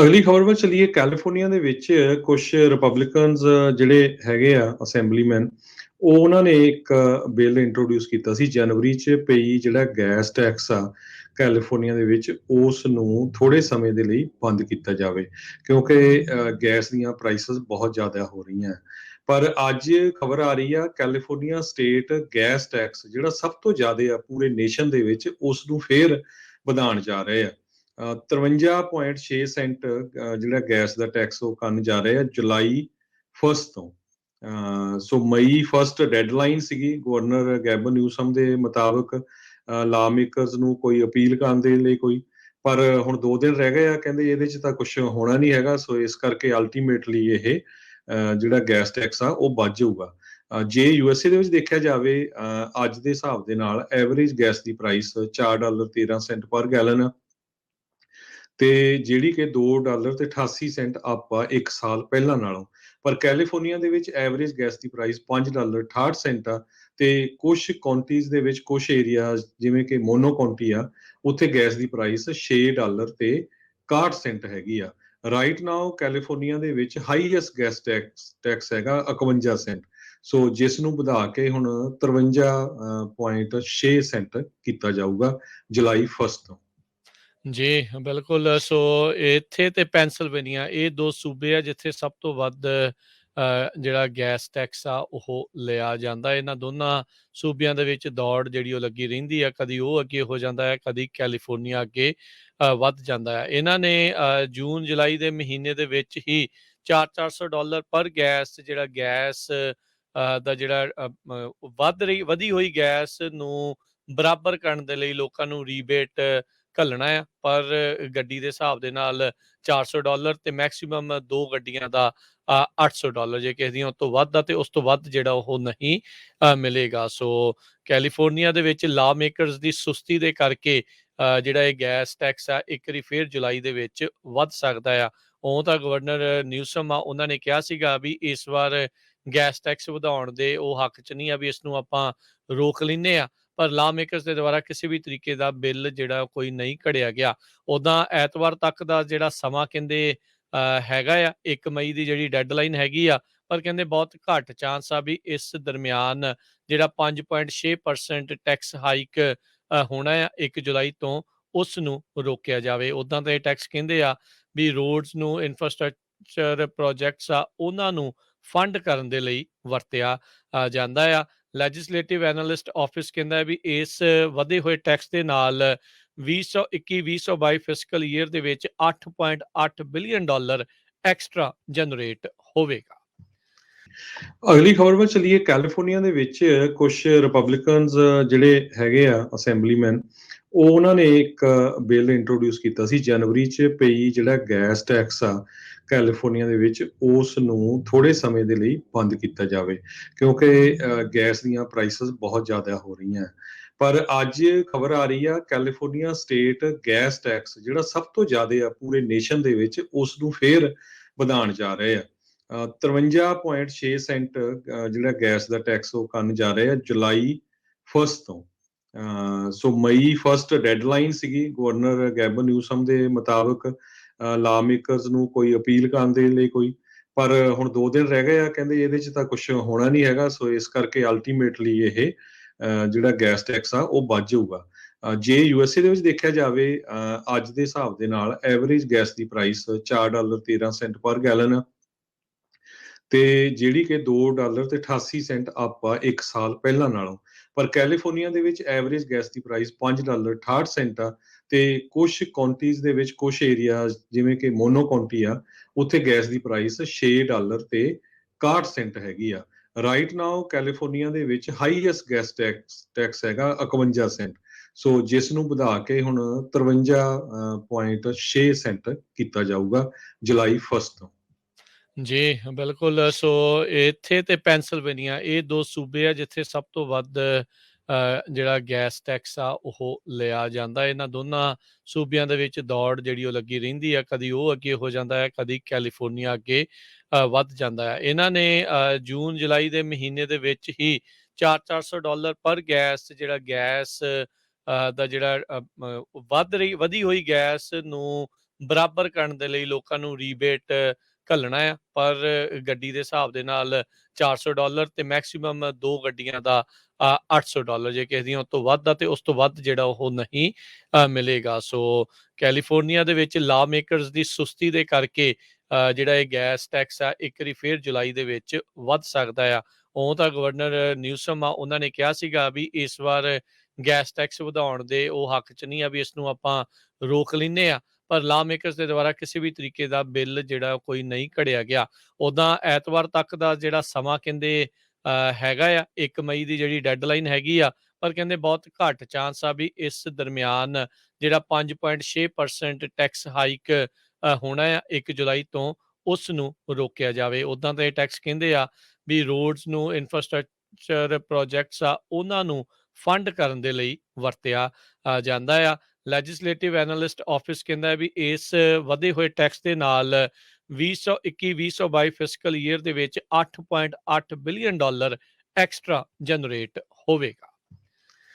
ਅਗਲੀ ਖਬਰ ਵੱਲ ਚੱਲੀਏ। ਕੈਲੀਫੋਰਨੀਆ ਦੇ ਵਿੱਚ ਕੁਛ ਰਿਪਬਲਿਕਨਸ ਜਿਹੜੇ ਹੈਗੇ ਆ ਅਸੈਂਬਲੀਮੈਨ, ਉਹ ਉਹਨਾਂ ਨੇ ਇੱਕ ਬਿੱਲ ਇੰਟਰੋਡਿਊਸ ਕੀਤਾ ਸੀ ਜਨਵਰੀ 'ਚ ਪਈ ਜਿਹੜਾ ਗੈਸ ਟੈਕਸ ਆ ਕੈਲੀਫੋਰਨੀਆ ਦੇ ਵਿੱਚ, ਉਸ ਨੂੰ ਥੋੜ੍ਹੇ ਸਮੇਂ ਦੇ ਲਈ ਬੰਦ ਕੀਤਾ ਜਾਵੇ ਕਿਉਂਕਿ ਗੈਸ ਦੀਆਂ ਪ੍ਰਾਈਸਿਸ ਬਹੁਤ ਜ਼ਿਆਦਾ ਹੋ ਰਹੀਆਂ। ਪਰ ਅੱਜ ਖਬਰ ਆ ਰਹੀ ਆ ਕੈਲੀਫੋਰਨੀਆ ਸਟੇਟ ਗੈਸ ਟੈਕਸ ਜਿਹੜਾ ਸਭ ਤੋਂ ਜ਼ਿਆਦਾ ਆ ਪੂਰੇ ਨੇਸ਼ਨ ਦੇ ਵਿੱਚ, ਉਸ ਨੂੰ ਫੇਰ ਵਧਾਉਣ ਜਾ ਰਹੇ ਆ। 53.6 ਸੈਂਟ ਜਿਹੜਾ ਗੈਸ ਦਾ ਟੈਕਸ ਉਹ ਕਰਨ ਜਾ ਰਹੇ ਆ ਜੁਲਾਈ 1 ਤੋਂ। ਸੋ ਮਈ 1 ਡੈਡਲਾਈਨ ਸੀਗੀ ਗਵਰਨਰ ਗੈਬਨ ਨਿਊਸਮ ਦੇ ਮੁਤਾਬਕ ਲਾ ਮੇਕਰਸ ਨੂੰ ਕੋਈ ਅਪੀਲ ਕਰਨ ਦੇ ਲਈ ਕੋਈ, ਪਰ ਹੁਣ 2 ਦਿਨ ਰਹਿ ਗਏ ਆ, ਕਹਿੰਦੇ ਇਹਦੇ 'ਚ ਤਾਂ ਕੁਝ ਹੋਣਾ ਨਹੀਂ ਹੈਗਾ। ਸੋ ਇਸ ਕਰਕੇ ਅਲਟੀਮੇਟਲੀ ਇਹ ਜਿਹੜਾ ਗੈਸ ਟੈਕਸ ਆ ਉਹ ਵੱਧ ਜਾਊਗਾ। ਜੇ USA ਦੇ ਵਿੱਚ ਦੇਖਿਆ ਜਾਵੇ ਅੱਜ ਦੇ ਹਿਸਾਬ ਦੇ ਨਾਲ ਐਵਰੇਜ ਗੈਸ ਦੀ ਪ੍ਰਾਈਸ $4.13 ਪਰ ਗੈਲਨ ਆ, ਤੇ ਜਿਹੜੀ ਕਿ $2.88 ਅਪ ਆ 1 ਸਾਲ ਪਹਿਲਾਂ ਨਾਲੋਂ। ਪਰ ਕੈਲੀਫੋਰਨੀਆ ਦੇ ਵਿੱਚ ਐਵਰੇਜ ਗੈਸ ਦੀ ਪ੍ਰਾਈਸ $5.68 ਆ, ਤੇ ਕੁਛ ਕਾਉਂਟੀਜ਼ ਦੇ ਵਿੱਚ ਕੁਛ ਏਰੀਆਜ਼ ਜਿਵੇਂ ਕਿ ਮੋਨੋ ਕਾਉਂਟੀ ਆ, ਉੱਥੇ ਗੈਸ ਦੀ ਪ੍ਰਾਈਸ $6.61 ਹੈਗੀ ਆ। ਰਾਈਟ ਨਾਓ ਕੈਲੀਫੋਰਨੀਆ ਦੇ ਵਿੱਚ ਹਾਈਐਸਟ ਗੈਸ ਟੈਕਸ ਹੈਗਾ 51 ਸੈਂਟ। ਸੋ ਜਿਸ ਨੂੰ ਵਧਾ ਕੇ ਹੁਣ 53.6 ਸੈਂਟ ਕੀਤਾ ਜਾਊਗਾ ਜੁਲਾਈ 1 ਤੋਂ। ਜੀ ਬਿਲਕੁਲ। ਸੋ ਇੱਥੇ ਤੇ ਪੈਨਸਿਲਵੇਨੀਆ, ਇਹ 2 ਸੂਬੇ ਆ ਜਿੱਥੇ ਸਭ ਤੋਂ ਵੱਧ ਜਿਹੜਾ ਗੈਸ ਟੈਕਸ ਆ ਉਹ ਲਿਆ ਜਾਂਦਾ। ਇਹਨਾਂ ਦੋਨਾਂ ਸੂਬਿਆਂ ਦੇ ਵਿੱਚ ਦੌੜ ਜਿਹੜੀ ਉਹ ਲੱਗੀ ਰਹਿੰਦੀ ਆ, ਕਦੀ ਉਹ ਅੱਗੇ ਹੋ ਜਾਂਦਾ ਹੈ, ਕਦੀ ਕੈਲੀਫੋਰਨੀਆ ਅੱਗੇ ਵੱਧ ਜਾਂਦਾ ਹੈ। ਇਹਨਾਂ ਨੇ ਜੂਨ ਜੁਲਾਈ ਦੇ ਮਹੀਨੇ ਦੇ ਵਿੱਚ ਹੀ $400 ਪਰ ਗੈਸ ਜਿਹੜਾ ਗੈਸ ਦਾ ਜਿਹੜਾ ਵਧੀ ਹੋਈ ਗੈਸ ਨੂੰ ਬਰਾਬਰ ਕਰਨ ਦੇ ਲਈ ਲੋਕਾਂ ਨੂੰ ਰੀਬੇਟ ਘੱਲਣਾ ਆ। ਪਰ ਗੱਡੀ ਦੇ ਹਿਸਾਬ ਦੇ ਨਾਲ $400 ਤੇ ਮੈਕਸੀਮਮ 2 ਗੱਡੀਆਂ ਦਾ $800, ਜੇ ਕਿਸੇ ਦੀਆਂ ਉਸ ਤੋਂ ਵੱਧ ਆ ਤੇ ਉਸ ਤੋਂ ਵੱਧ ਜਿਹੜਾ ਉਹ ਨਹੀਂ ਮਿਲੇਗਾ। ਸੋ ਕੈਲੀਫੋਰਨੀਆ ਦੇ ਵਿੱਚ ਲਾ ਮੇਕਰਸ ਦੀ ਸੁਸਤੀ ਦੇ ਕਰਕੇ ਜਿਹੜਾ ਇਹ ਗੈਸ ਟੈਕਸ ਆ ਇੱਕ ਵਾਰੀ ਫੇਰ ਜੁਲਾਈ ਦੇ ਵਿੱਚ ਵੱਧ ਸਕਦਾ ਆ। ਉਹ ਤਾਂ ਗਵਰਨਰ ਨਿਊਸਮ ਆ, ਉਹਨਾਂ ਨੇ ਕਿਹਾ ਸੀਗਾ ਵੀ ਇਸ ਵਾਰ ਗੈਸ ਟੈਕਸ ਵਧਾਉਣ ਦੇ ਉਹ ਹੱਕ 'ਚ ਨਹੀਂ ਆ, ਵੀ ਇਸ ਨੂੰ ਆਪਾਂ ਰੋਕ ਲੈਂਦੇ ਆ। ਪਰ ਲਾ ਮੇਕਰਸ ਦੇ ਦੁਆਰਾ ਕਿਸੇ ਵੀ ਤਰੀਕੇ ਦਾ ਬਿੱਲ ਜਿਹੜਾ ਕੋਈ ਨਹੀਂ ਘੜਿਆ ਗਿਆ। ਉੱਦਾਂ ਐਤਵਾਰ ਤੱਕ ਦਾ ਜਿਹੜਾ ਸਮਾਂ ਕਹਿੰਦੇ ਹੈਗਾ ਆ, 1 ਮਈ ਦੀ ਜਿਹੜੀ ਡੈਡਲਾਈਨ ਹੈਗੀ ਆ, ਪਰ ਕਹਿੰਦੇ ਬਹੁਤ ਘੱਟ ਚਾਂਸ ਆ ਵੀ ਇਸ ਦਰਮਿਆਨ ਜਿਹੜਾ 5.6% ਟੈਕਸ ਹਾਈਕ ਹੋਣਾ ਆ 1 ਜੁਲਾਈ ਤੋਂ, ਉਸ ਨੂੰ ਰੋਕਿਆ ਜਾਵੇ। ਉੱਦਾਂ ਤਾਂ ਇਹ ਟੈਕਸ ਕਹਿੰਦੇ ਆ ਵੀ ਰੋਡਸ ਨੂੰ, ਇਨਫਰਾਸਟਰਕਚਰ ਪ੍ਰੋਜੈਕਟਸ ਆ, ਉਹਨਾਂ ਨੂੰ ਫੰਡ ਕਰਨ ਦੇ ਲਈ ਵਰਤਿਆ ਜਾਂਦਾ ਆ। ਲੈਜਿਸਲੇਟਿਵ ਐਨਾਲਿਸਟ ਆਫਿਸ ਕਹਿੰਦਾ ਹੈ ਵੀ ਇਸ ਵਧੇ ਹੋਏ ਟੈਕਸ ਦੇ ਨਾਲ 2021-2022 ਫਿਸਕਲ ਈਅਰ ਦੇ ਵਿੱਚ $8.8 ਬਿਲੀਅਨ ਐਕਸਟਰਾ ਜਨਰੇਟ ਹੋਵੇਗਾ। ਅਗਲੀ ਖਬਰ ਵੱਲ ਚੱਲੀਏ। ਕੈਲੀਫੋਰਨੀਆ ਦੇ ਵਿੱਚ ਕੁਛ ਰਿਪਬਲਿਕਨਸ ਜਿਹੜੇ ਹੈਗੇ ਆ ਅਸੈਂਬਲੀਮੈਨ, ਉਹ ਉਹਨਾਂ ਨੇ ਇੱਕ ਬਿੱਲ ਇੰਟਰੋਡਿਊਸ ਕੀਤਾ ਸੀ ਜਨਵਰੀ 'ਚ ਪਈ ਜਿਹੜਾ ਗੈਸ ਟੈਕਸ ਆ ਕੈਲੀਫੋਰਨੀਆ ਦੇ ਵਿੱਚ, ਉਸ ਨੂੰ ਥੋੜ੍ਹੇ ਸਮੇਂ ਦੇ ਲਈ ਬੰਦ ਕੀਤਾ ਜਾਵੇ ਕਿਉਂਕਿ ਗੈਸ ਦੀਆਂ ਪ੍ਰਾਈਸਿਸ ਬਹੁਤ ਜ਼ਿਆਦਾ ਹੋ ਰਹੀਆਂ। ਪਰ ਅੱਜ ਖਬਰ ਆ ਰਹੀ ਆ ਕੈਲੀਫੋਰਨੀਆ ਸਟੇਟ ਗੈਸ ਟੈਕਸ ਜਿਹੜਾ ਸਭ ਤੋਂ ਜ਼ਿਆਦਾ ਆ ਪੂਰੇ ਨੇਸ਼ਨ ਦੇ ਵਿੱਚ, ਉਸ ਨੂੰ ਫੇਰ ਵਧਾਉਣ ਜਾ ਰਹੇ ਆ। 53.6 ਸੈਂਟ ਜਿਹੜਾ ਗੈਸ ਦਾ ਟੈਕਸ ਉਹ ਕਰਨ ਜਾ ਰਹੇ ਆ ਜੁਲਾਈ 1 ਤੋਂ। ਸੋ ਮਈ 1 ਡੈਡਲਾਈਨ ਸੀਗੀ ਗਵਰਨਰ ਗੈਬਨ ਨਿਊਸਮ ਦੇ ਮੁਤਾਬਕ ਲਾ ਮੇਕਰਸ ਨੂੰ ਕੋਈ ਅਪੀਲ ਕਰਨ ਦੇ ਲਈ ਕੋਈ, ਪਰ ਹੁਣ 2 ਦਿਨ ਰਹਿ ਗਏ ਆ, ਕਹਿੰਦੇ ਇਹਦੇ 'ਚ ਤਾਂ ਕੁਝ ਹੋਣਾ ਨਹੀਂ ਹੈਗਾ। ਸੋ ਇਸ ਕਰਕੇ ਅਲਟੀਮੇਟਲੀ ਇਹ ਜਿਹੜਾ ਗੈਸ ਟੈਕਸ ਆ ਉਹ ਵੱਧ ਜਾਊਗਾ। ਜੇ USA ਦੇ ਵਿੱਚ ਦੇਖਿਆ ਜਾਵੇ ਅੱਜ ਦੇ ਹਿਸਾਬ ਦੇ ਨਾਲ ਐਵਰੇਜ ਗੈਸ ਦੀ ਪ੍ਰਾਈਸ $4.13 ਪਰ ਗੈਲਨ ਆ, ਤੇ ਜਿਹੜੀ ਕਿ $2.88 ਅਪ ਆ 1 ਸਾਲ ਪਹਿਲਾਂ ਨਾਲੋਂ। ਪਰ ਕੈਲੀਫੋਰਨੀਆ ਦੇ ਵਿੱਚ ਐਵਰੇਜ ਗੈਸ ਦੀ ਪ੍ਰਾਈਸ $5.68 ਆ, ਤੇ ਕੁਛ ਕਾਉਂਟੀਜ਼ ਦੇ ਵਿੱਚ ਕੁਛ ਏਰੀਆਜ਼ ਜਿਵੇਂ ਕਿ ਮੋਨੋ ਕਾਉਂਟੀ ਆ, ਉੱਥੇ ਗੈਸ ਦੀ ਪ੍ਰਾਈਸ $6.61 ਹੈਗੀ ਆ। ਰਾਈਟ ਨਾਓ ਕੈਲੀਫੋਰਨੀਆ ਦੇ ਵਿੱਚ ਹਾਈਐਸਟ ਗੈਸ ਟੈਕਸ ਹੈਗਾ 51 ਸੈਂਟ। ਸੋ ਜਿਸ ਨੂੰ ਵਧਾ ਕੇ ਹੁਣ 53.6 ਸੈਂਟ ਕੀਤਾ ਜਾਊਗਾ ਜੁਲਾਈ 1 ਤੋਂ। ਜੀ ਬਿਲਕੁਲ। ਸੋ ਇੱਥੇ ਤੇ ਪੈਨਸਿਲਵੇਨੀਆ, ਇਹ 2 ਸੂਬੇ ਆ ਜਿੱਥੇ ਸਭ ਤੋਂ ਵੱਧ ਜਿਹੜਾ ਗੈਸ ਟੈਕਸ ਆ ਉਹ ਲਿਆ ਜਾਂਦਾ। ਇਹਨਾਂ ਦੋਨਾਂ ਸੂਬਿਆਂ ਦੇ ਵਿੱਚ ਦੌੜ ਜਿਹੜੀ ਉਹ ਲੱਗੀ ਰਹਿੰਦੀ ਆ, ਕਦੀ ਉਹ ਅੱਗੇ ਹੋ ਜਾਂਦਾ ਹੈ, ਕਦੀ ਕੈਲੀਫੋਰਨੀਆ ਅੱਗੇ ਵੱਧ ਜਾਂਦਾ ਹੈ। ਇਹਨਾਂ ਨੇ ਜੂਨ ਜੁਲਾਈ ਦੇ ਮਹੀਨੇ ਦੇ ਵਿੱਚ ਹੀ $400 ਪਰ ਗੈਸ ਜਿਹੜਾ ਗੈਸ ਦਾ ਜਿਹੜਾ ਵਧੀ ਹੋਈ ਗੈਸ ਨੂੰ ਬਰਾਬਰ ਕਰਨ ਦੇ ਲਈ ਲੋਕਾਂ ਨੂੰ ਰੀਬੇਟ ਘੱਲਣਾ ਆ, ਪਰ ਗੱਡੀ ਦੇ ਹਿਸਾਬ ਦੇ ਨਾਲ $400 ਤੇ ਮੈਕਸਿਮਮ 2 ਗੱਡੀਆਂ ਦਾ $800, ਜੇ ਕਿਸੇ ਦੀਆਂ ਉਸ ਤੋਂ ਵੱਧ ਆ ਤੇ ਉਸ ਤੋਂ ਵੱਧ ਜਿਹੜਾ ਉਹ ਨਹੀਂ ਮਿਲੇਗਾ। ਸੋ ਕੈਲੀਫੋਰਨੀਆ ਦੇ ਵਿੱਚ ਲਾ ਮੇਕਰਸ ਦੀ ਸੁਸਤੀ ਦੇ ਕਰਕੇ ਜਿਹੜਾ ਇਹ ਗੈਸ ਟੈਕਸ ਆ ਇੱਕ ਵਾਰੀ ਫੇਰ ਜੁਲਾਈ ਦੇ ਵਿੱਚ ਵੱਧ ਸਕਦਾ ਆ। ਉਹ ਤਾਂ ਗਵਰਨਰ ਨਿਊਸਮ ਆ, ਉਹਨਾਂ ਨੇ ਕਿਹਾ ਸੀਗਾ ਵੀ ਇਸ ਵਾਰ ਗੈਸ ਟੈਕਸ ਵਧਾਉਣ ਦੇ ਉਹ ਹੱਕ 'ਚ ਨਹੀਂ ਆ ਵੀ ਇਸ ਨੂੰ ਆਪਾਂ ਰੋਕ ਲੈਂਦੇ ਆ, ਪਰ ਲਾ ਮੇਕਰਸ ਦੇ ਦੁਆਰਾ ਕਿਸੇ ਵੀ ਤਰੀਕੇ ਦਾ ਬਿੱਲ ਜਿਹੜਾ ਕੋਈ ਨਹੀਂ ਘੜਿਆ ਗਿਆ। ਉੱਦਾਂ ਐਤਵਾਰ ਤੱਕ ਦਾ ਜਿਹੜਾ ਸਮਾਂ ਕਹਿੰਦੇ ਹੈਗਾ ਆ, 1 ਮਈ ਦੀ ਜਿਹੜੀ ਡੈਡਲਾਈਨ ਹੈਗੀ ਆ, ਪਰ ਕਹਿੰਦੇ ਬਹੁਤ ਘੱਟ ਚਾਂਸ ਆ ਵੀ ਇਸ ਦਰਮਿਆਨ ਜਿਹੜਾ 5.6% ਟੈਕਸ ਹਾਈਕ ਹੋਣਾ ਆ 1 ਜੁਲਾਈ ਤੋਂ, ਉਸ ਨੂੰ ਰੋਕਿਆ ਜਾਵੇ। ਉੱਦਾਂ ਤਾਂ ਇਹ ਟੈਕਸ ਕਹਿੰਦੇ ਆ ਵੀ ਰੋਡਸ ਨੂੰ, ਇਨਫਰਾਸਟ੍ਰਕਚਰ ਪ੍ਰੋਜੈਕਟਸ ਆ, ਉਹਨਾਂ ਨੂੰ ਫੰਡ ਕਰਨ ਦੇ ਲਈ ਵਰਤਿਆ ਜਾਂਦਾ ਆ। ਲੈਜਿਸਲੇਟਿਵ ਐਨਾਲਿਸਟ ਆਫਿਸ ਕਹਿੰਦਾ ਹੈ ਵੀ ਇਸ ਵਧੇ ਹੋਏ ਟੈਕਸ ਦੇ ਨਾਲ 2021-2022 ਫਿਸਕਲ ਈਅਰ ਦੇ ਵਿੱਚ $8.8 ਬਿਲੀਅਨ ਐਕਸਟਰਾ ਜਨਰੇਟ ਹੋਵੇਗਾ।